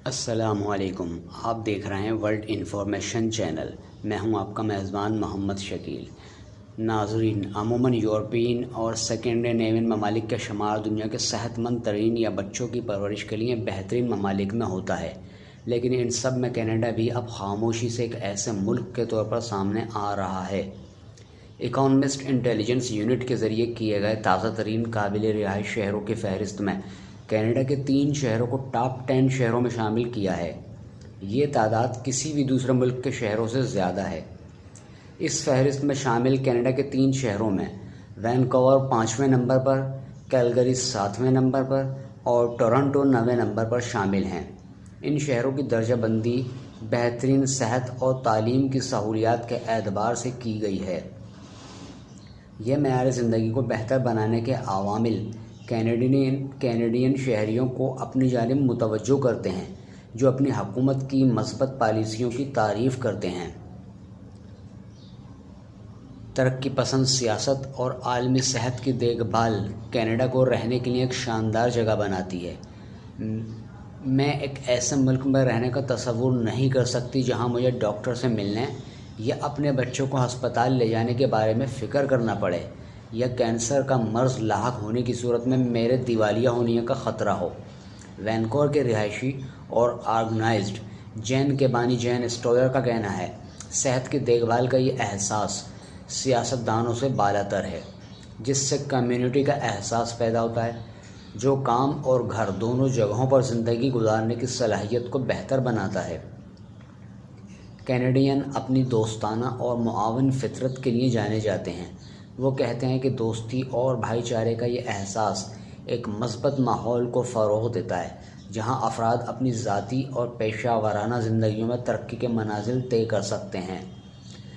السلام علیکم، آپ دیکھ رہے ہیں ورلڈ انفارمیشن چینل۔ میں ہوں آپ کا میزبان محمد شکیل۔ ناظرین، عموماً یورپین اور سیکنڈ نیون ممالک کا شمار دنیا کے صحت مند ترین یا بچوں کی پرورش کے لیے بہترین ممالک میں ہوتا ہے، لیکن ان سب میں کینیڈا بھی اب خاموشی سے ایک ایسے ملک کے طور پر سامنے آ رہا ہے۔ اکانومسٹ انٹیلیجنس یونٹ کے ذریعے کیے گئے تازہ ترین قابل رہائش شہروں کی فہرست میں کینیڈا کے 3 شہروں کو ٹاپ 10 شہروں میں شامل کیا ہے۔ یہ تعداد کسی بھی دوسرے ملک کے شہروں سے زیادہ ہے۔ اس فہرست میں شامل کینیڈا کے 3 شہروں میں وینکوور 5ویں نمبر پر، کیلگری 7ویں نمبر پر اور ٹورنٹو 9ویں نمبر پر شامل ہیں۔ ان شہروں کی درجہ بندی بہترین صحت اور تعلیم کی سہولیات کے اعتبار سے کی گئی ہے۔ یہ معیار زندگی کو بہتر بنانے کے عوامل کینیڈین شہریوں کو اپنی جانب متوجہ کرتے ہیں، جو اپنی حکومت کی مثبت پالیسیوں کی تعریف کرتے ہیں۔ ترقی پسند سیاست اور عالمی صحت کی دیکھ بھال کینیڈا کو رہنے کے لیے ایک شاندار جگہ بناتی ہے۔ میں ایک ایسے ملک میں رہنے کا تصور نہیں کر سکتی جہاں مجھے ڈاکٹر سے ملنے یا اپنے بچوں کو ہسپتال لے جانے کے بارے میں فکر کرنا پڑے، یا کینسر کا مرض لاحق ہونے کی صورت میں میرے دیوالیہ ہونے کا خطرہ ہو۔ وینکوور کے رہائشی اور آرگنائزڈ جین کے بانی جین اسٹوئر کا کہنا ہے، صحت کی دیکھ بھال کا یہ احساس سیاستدانوں سے بالا تر ہے، جس سے کمیونٹی کا احساس پیدا ہوتا ہے، جو کام اور گھر دونوں جگہوں پر زندگی گزارنے کی صلاحیت کو بہتر بناتا ہے۔ کینیڈین اپنی دوستانہ اور معاون فطرت کے لیے جانے جاتے ہیں۔ وہ کہتے ہیں کہ دوستی اور بھائی چارے کا یہ احساس ایک مثبت ماحول کو فروغ دیتا ہے، جہاں افراد اپنی ذاتی اور پیشہ ورانہ زندگیوں میں ترقی کے منازل طے کر سکتے ہیں۔